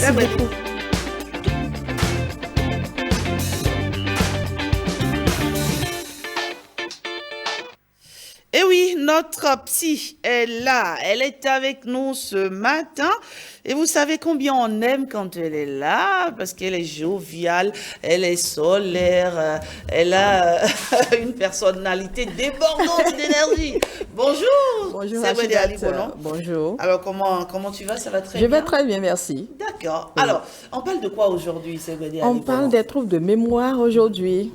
Merci beaucoup. Et oui, notre psy est là. Elle est avec nous ce matin. Et vous savez combien on aime quand elle est là, parce qu'elle est joviale, elle est solaire, elle a une personnalité débordante d'énergie. Bonjour. Bonjour, c'est Ali Rachidate. Bonon. Bonjour. Alors, comment tu vas? Ça va très Je bien? vais très bien, merci. D'accord. Oui. Alors, on parle de quoi aujourd'hui, Ali On Bonon? parle des troubles de mémoire aujourd'hui.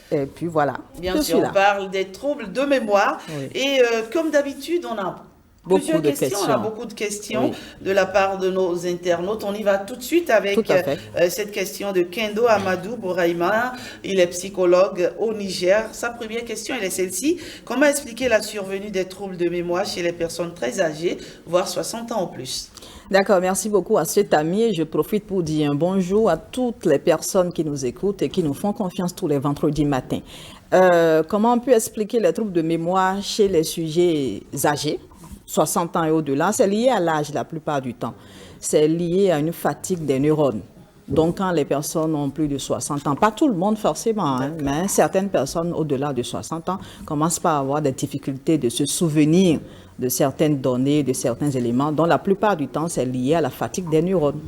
Et puis voilà, Bien je sûr, suis on là. parle des troubles de mémoire. Oui. Et comme d'habitude, on a Beaucoup plusieurs de questions. On a questions. beaucoup de questions Oui. de la part de nos internautes. On y va tout de suite Tout avec à fait. cette question de Kendo Amadou Bouraïma. Il est psychologue au Niger. Sa première question, elle est celle-ci. Comment expliquer la survenue des troubles de mémoire chez les personnes très âgées, voire 60 ans ou plus? D'accord, merci beaucoup à cet ami et je profite pour dire un bonjour à toutes les personnes qui nous écoutent et qui nous font confiance tous les vendredis matins. Comment on peut expliquer les troubles de mémoire chez les sujets âgés, 60 ans et au-delà? C'est lié à l'âge la plupart du temps. C'est lié à une fatigue des neurones. Donc, quand les personnes ont plus de 60 ans, pas tout le monde forcément, hein, mais certaines personnes au-delà de 60 ans commencent par avoir des difficultés de se souvenir de certaines données, de certains éléments, dont la plupart du temps, c'est lié à la fatigue des neurones.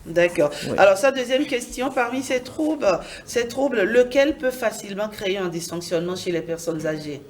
D'accord. Oui. Alors, sa deuxième question, parmi ces troubles, lequel peut facilement créer un dysfonctionnement chez les personnes âgées?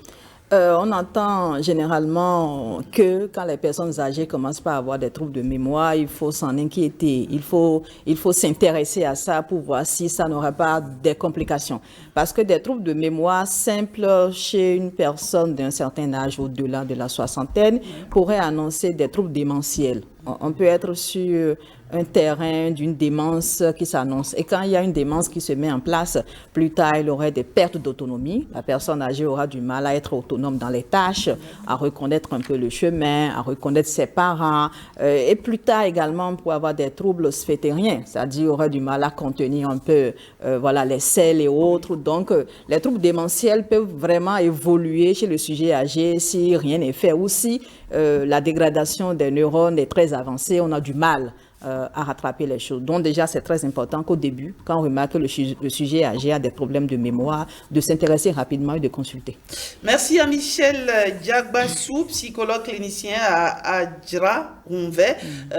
On entend généralement que quand les personnes âgées commencent par avoir des troubles de mémoire, il faut s'en inquiéter, il faut s'intéresser à ça pour voir si ça n'aurait pas des complications. Parce que des troubles de mémoire simples chez une personne d'un certain âge au-delà de la soixantaine pourraient annoncer des troubles démentiels. On peut être sur un terrain d'une démence qui s'annonce. Et quand il y a une démence qui se met en place, plus tard, il aurait des pertes d'autonomie. La personne âgée aura du mal à être autonome dans les tâches, à reconnaître un peu le chemin, à reconnaître ses parents. Et plus tard également, on pourrait avoir des troubles sphétériens, c'est-à-dire il aurait du mal à contenir un peu voilà, les selles et autres. Donc, les troubles démentiels peuvent vraiment évoluer chez le sujet âgé si rien n'est fait ou si la dégradation des neurones est très avancée, on a du mal à rattraper les choses. Donc déjà, c'est très important qu'au début, quand on remarque que le sujet âgé a des problèmes de mémoire, de s'intéresser rapidement et de consulter. Merci à Michel Diagbassou, psychologue clinicien à Adjra, Roumbé.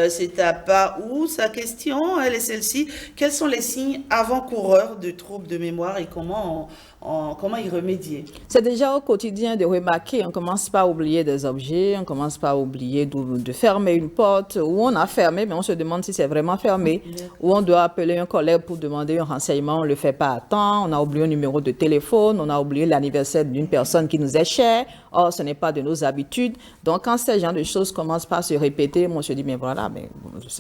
C'est à Paou. Sa question, elle est celle-ci. Quels sont les signes avant-coureurs de troubles de mémoire et comment y remédier? C'est déjà au quotidien de remarquer, on commence pas à oublier des objets, on commence pas à oublier de fermer une porte, ou on a fermé, mais on se demande si c'est vraiment fermé, ou on doit appeler un collègue pour demander un renseignement, on ne le fait pas à temps, on a oublié un numéro de téléphone, on a oublié l'anniversaire d'une personne qui nous est chère, or ce n'est pas de nos habitudes. Donc quand ces genres de choses commencent par se répéter, moi je dis, mais voilà, mais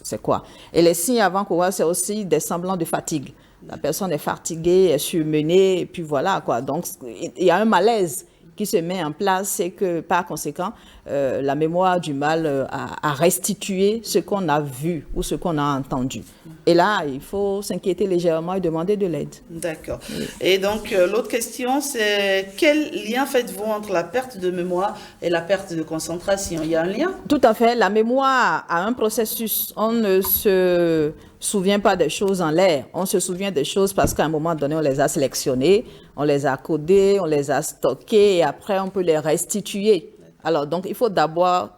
c'est quoi? Et les signes avant-coureurs, c'est aussi des semblants de fatigue. La personne est fatiguée, est surmenée, et puis voilà, quoi. Donc, il y a un malaise qui se met en place, c'est que, par conséquent, la mémoire a du mal à restituer ce qu'on a vu ou ce qu'on a entendu. Et là, il faut s'inquiéter légèrement et demander de l'aide. D'accord. Et donc, l'autre question, c'est quel lien faites-vous entre la perte de mémoire et la perte de concentration? Il y a un lien? Tout à fait. La mémoire a un processus. On ne se souvient pas des choses en l'air. On se souvient des choses parce qu'à un moment donné, on les a sélectionnées, on les a codées, on les a stockées et après, on peut les restituer. Alors, donc, il faut d'abord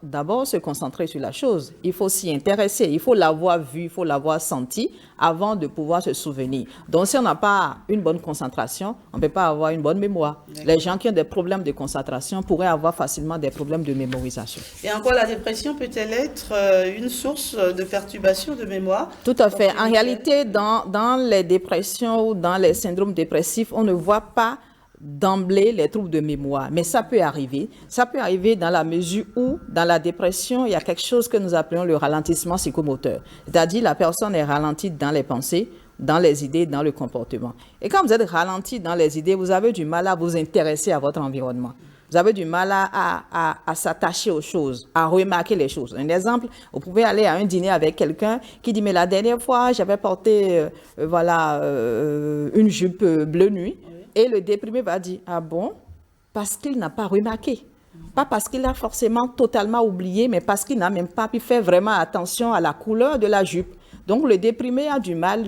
se concentrer sur la chose. Il faut s'y intéresser. Il faut l'avoir vu, il faut l'avoir senti avant de pouvoir se souvenir. Donc, si on n'a pas une bonne concentration, on ne peut pas avoir une bonne mémoire. Les gens qui ont des problèmes de concentration pourraient avoir facilement des problèmes de mémorisation. Et en quoi la dépression peut-elle être une source de perturbation de mémoire? Tout à fait. En réalité, dans les dépressions ou dans les syndromes dépressifs, on ne voit pas d'emblée les troubles de mémoire, mais ça peut arriver. Ça peut arriver dans la mesure où, dans la dépression, il y a quelque chose que nous appelons le ralentissement psychomoteur. C'est-à-dire la personne est ralentie dans les pensées, dans les idées, dans le comportement. Et quand vous êtes ralenti dans les idées, vous avez du mal à vous intéresser à votre environnement. Vous avez du mal à s'attacher aux choses, à remarquer les choses. Un exemple, vous pouvez aller à un dîner avec quelqu'un qui dit « mais la dernière fois, j'avais porté une jupe bleu nuit ». Et le déprimé va dire, ah bon? Parce qu'il n'a pas remarqué. Pas parce qu'il a forcément totalement oublié, mais parce qu'il n'a même pas pu faire vraiment attention à la couleur de la jupe. Donc, le déprimé a du mal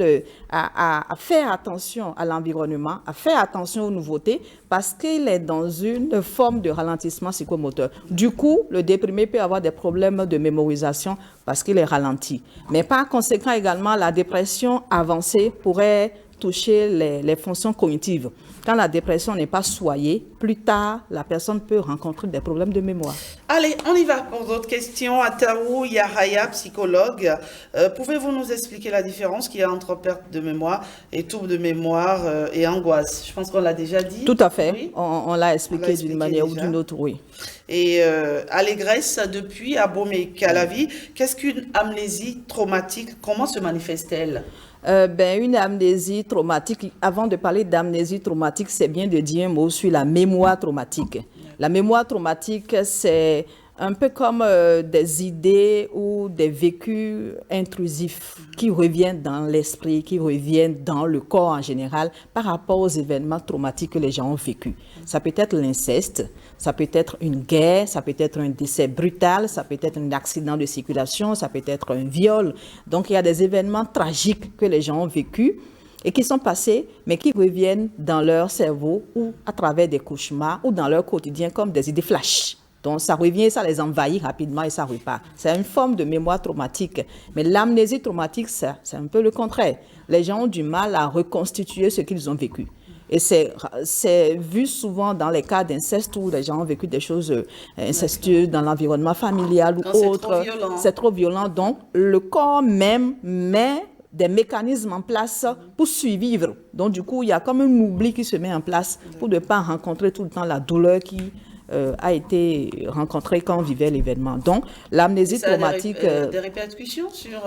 à faire attention à l'environnement, à faire attention aux nouveautés, parce qu'il est dans une forme de ralentissement psychomoteur. Du coup, le déprimé peut avoir des problèmes de mémorisation parce qu'il est ralenti. Mais par conséquent, également, la dépression avancée pourrait toucher les fonctions cognitives. Quand la dépression n'est pas soignée, plus tard, la personne peut rencontrer des problèmes de mémoire. Allez, on y va pour d'autres questions. Ataou Yahaya, psychologue. Pouvez-vous nous expliquer la différence qu'il y a entre perte de mémoire et trouble de mémoire et angoisse? Je pense qu'on l'a déjà dit. Tout à fait. Oui. On l'a expliqué d'une manière ou d'une autre, oui. Et allégresse, depuis Abomey Calavi, qu'est-ce qu'une amnésie traumatique? Comment se manifeste-t-elle? Une amnésie traumatique, avant de parler d'amnésie traumatique, c'est bien de dire un mot sur la mémoire traumatique. La mémoire traumatique, c'est un peu comme des idées ou des vécus intrusifs qui reviennent dans l'esprit, qui reviennent dans le corps en général par rapport aux événements traumatiques que les gens ont vécus. Ça peut être l'inceste, ça peut être une guerre, ça peut être un décès brutal, ça peut être un accident de circulation, ça peut être un viol. Donc, il y a des événements tragiques que les gens ont vécus et qui sont passés, mais qui reviennent dans leur cerveau ou à travers des cauchemars ou dans leur quotidien comme des idées flash. Donc, ça revient, ça les envahit rapidement et ça repart. C'est une forme de mémoire traumatique. Mais l'amnésie traumatique, c'est un peu le contraire. Les gens ont du mal à reconstituer ce qu'ils ont vécu. Et c'est vu souvent dans les cas d'inceste où les gens ont vécu des choses incestueuses dans l'environnement familial ou autre. C'est trop violent. Donc, le corps même met des mécanismes en place pour survivre. Donc, du coup, il y a comme un oubli qui se met en place pour ne pas rencontrer tout le temps la douleur qui a été rencontrée quand on vivait l'événement. Donc, l'amnésie traumatique... des répercussions sur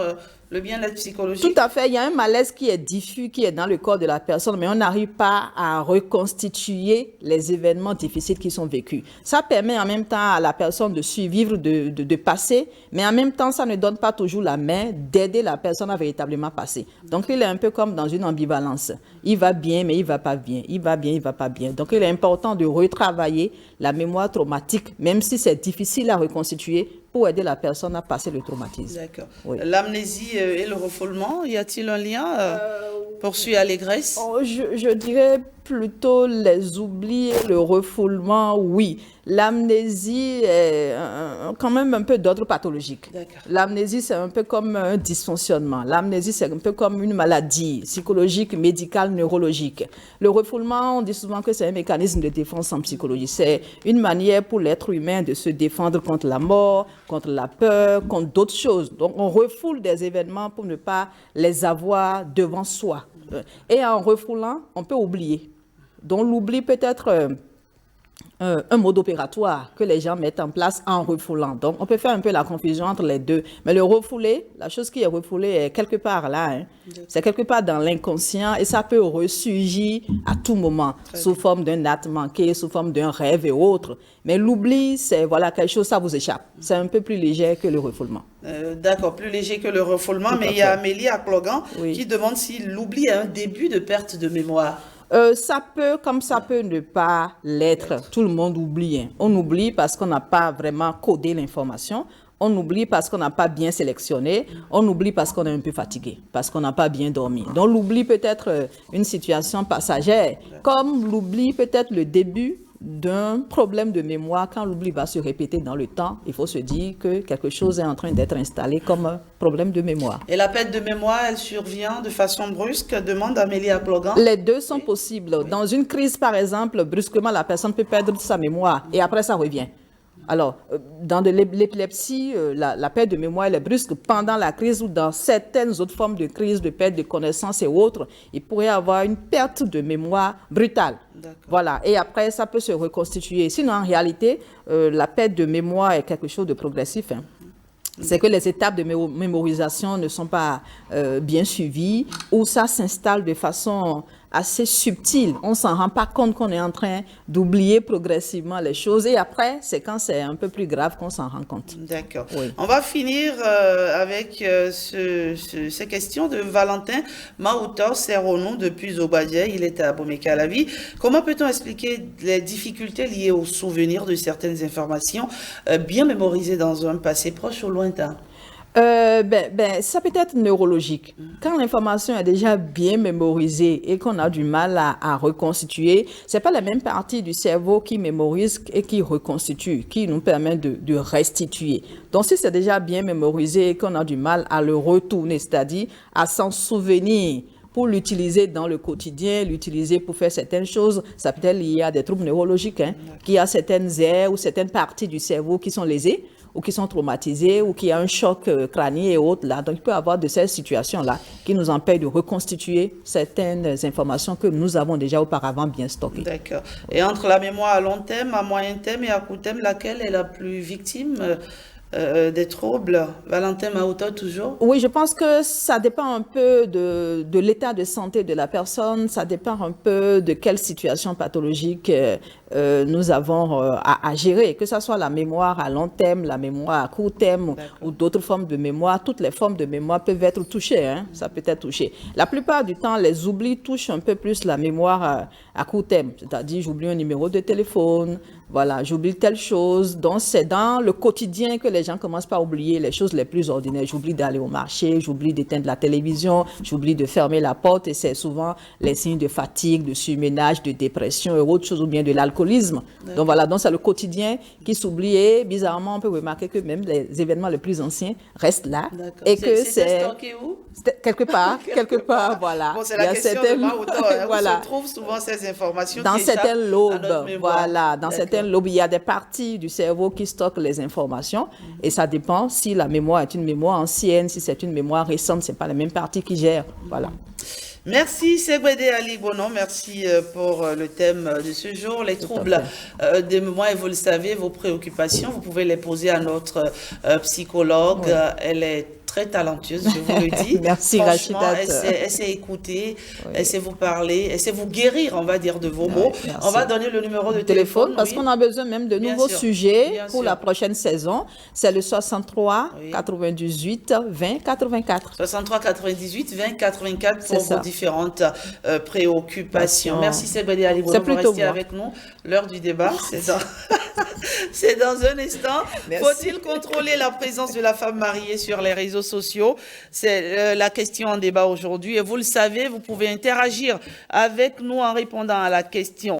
le bien-être psychologique? Tout à fait. Il y a un malaise qui est diffus, qui est dans le corps de la personne, mais on n'arrive pas à reconstituer les événements difficiles qui sont vécus. Ça permet en même temps à la personne de survivre, de passer, mais en même temps, ça ne donne pas toujours la main d'aider la personne à véritablement passer. Donc, il est un peu comme dans une ambivalence. Il va bien, mais il ne va pas bien. Il va bien, il ne va pas bien. Donc, il est important de retravailler la mémoire traumatique, même si c'est difficile à reconstituer, pour aider la personne à passer le traumatisme. D'accord. Oui. L'amnésie et le refoulement, y a-t-il un lien poursuit allégresse? Je dirais plutôt les oublis et le refoulement, oui. L'amnésie est quand même un peu d'ordre pathologique. L'amnésie, c'est un peu comme un dysfonctionnement. L'amnésie, c'est un peu comme une maladie psychologique, médicale, neurologique. Le refoulement, on dit souvent que c'est un mécanisme de défense en psychologie. C'est une manière pour l'être humain de se défendre contre la mort, contre la peur, contre d'autres choses. Donc, on refoule des événements pour ne pas les avoir devant soi. Et en refoulant, on peut oublier. Donc, l'oubli peut être un mode opératoire que les gens mettent en place en refoulant. Donc, on peut faire un peu la confusion entre les deux. Mais le refouler, la chose qui est refoulée est quelque part là. Hein. C'est quelque part dans l'inconscient et ça peut ressurgir à tout moment, sous forme d'un acte manqué, sous forme d'un rêve et autres. Mais l'oubli, c'est voilà, quelque chose, ça vous échappe. C'est un peu plus léger que le refoulement. D'accord, plus léger que le refoulement. Mais il y a Amélie à Clogan qui demande si l'oubli est un début de perte de mémoire. Ça peut, comme ça peut ne pas l'être. Tout le monde oublie. Hein. On oublie parce qu'on n'a pas vraiment codé l'information. On oublie parce qu'on n'a pas bien sélectionné. On oublie parce qu'on est un peu fatigué, parce qu'on n'a pas bien dormi. Donc l'oubli peut être une situation passagère, comme l'oubli peut être le début d'un problème de mémoire. Quand l'oubli va se répéter dans le temps, il faut se dire que quelque chose est en train d'être installé comme un problème de mémoire. Et la perte de mémoire, elle survient de façon brusque, demande Amélie Aplogan? Les deux sont possibles. Dans une crise, par exemple, brusquement, la personne peut perdre sa mémoire et après, ça revient. Alors, dans de l'épilepsie, la perte de mémoire elle est brusque pendant la crise ou dans certaines autres formes de crise, de perte de connaissance et autres, il pourrait y avoir une perte de mémoire brutale. Voilà, et après, ça peut se reconstituer. Sinon, en réalité, la perte de mémoire est quelque chose de progressif. Hein. C'est que les étapes de mémorisation ne sont pas bien suivies ou ça s'installe de façon assez subtile. On ne s'en rend pas compte qu'on est en train d'oublier progressivement les choses et après, c'est quand c'est un peu plus grave qu'on s'en rend compte. D'accord. Oui. On va finir avec ces questions de Valentin Maoutor Serronou depuis Zobadje. Il est à Abomey Calavi. Comment peut-on expliquer les difficultés liées au souvenir de certaines informations bien mémorisées dans un passé proche ou lointain? Ça peut être neurologique. Quand l'information est déjà bien mémorisée et qu'on a du mal à reconstituer, c'est pas la même partie du cerveau qui mémorise et qui reconstitue, qui nous permet de restituer. Donc, si c'est déjà bien mémorisé et qu'on a du mal à le retourner, c'est-à-dire à s'en souvenir, pour l'utiliser dans le quotidien, l'utiliser pour faire certaines choses, ça peut être lié à des troubles neurologiques, qu'il y a certaines aires ou certaines parties du cerveau qui sont lésées, ou qui sont traumatisés, ou qui a un choc crânien et autres là. Donc, il peut y avoir de ces situations-là qui nous empêchent de reconstituer certaines informations que nous avons déjà auparavant bien stockées. D'accord. Et entre la mémoire à long terme, à moyen terme et à court terme, laquelle est la plus victime des troubles? Valentin Maoto, toujours? Oui, je pense que ça dépend un peu de l'état de santé de la personne, ça dépend un peu de quelle situation pathologique nous avons à gérer, que ce soit la mémoire à long terme, la mémoire à court terme ou d'autres formes de mémoire. Toutes les formes de mémoire peuvent être touchées, ça peut être touché. La plupart du temps, les oublis touchent un peu plus la mémoire à court terme, c'est-à-dire j'oublie un numéro de téléphone, voilà, j'oublie telle chose. Donc, c'est dans le quotidien que les gens commencent par oublier les choses les plus ordinaires. J'oublie d'aller au marché, j'oublie d'éteindre la télévision, j'oublie de fermer la porte et c'est souvent les signes de fatigue, de surménage, de dépression et autre chose ou bien de l'alcoolisme. Donc, voilà, donc c'est le quotidien qui s'oublie et bizarrement, on peut remarquer que même les événements les plus anciens restent là. Et que c'est stocké où? Quelque part, voilà. Bon, c'est la question de Maoto, voilà. Où se trouvent souvent ces informations dans qui certaines lobes, voilà, dans certaines lobes, il y a des parties du cerveau qui stockent les informations et ça dépend si la mémoire est une mémoire ancienne, si c'est une mémoire récente, c'est pas la même partie qui gère, voilà. Merci Segbede Ali Bono, merci pour le thème de ce jour, les troubles des mémoires. Et vous le savez, vos préoccupations, vous pouvez les poser à notre psychologue. Elle est très talentueuse, je vous le dis. Merci Rachida. Elle sait écouter, elle sait vous parler, elle sait vous guérir, on va dire, de vos mots. On va donner le numéro de téléphone. Parce qu'on a besoin même de nouveaux sujets pour la prochaine saison. C'est le 63 98 20 84. 63 98 20 84 pour vos différentes préoccupations. Merci Segbede Ali Bono pour rester avec nous. L'heure du débat, c'est dans un instant. Faut-il contrôler la présence de la femme mariée sur les réseaux sociaux? C'est la question en débat aujourd'hui. Et vous le savez, vous pouvez interagir avec nous en répondant à la question.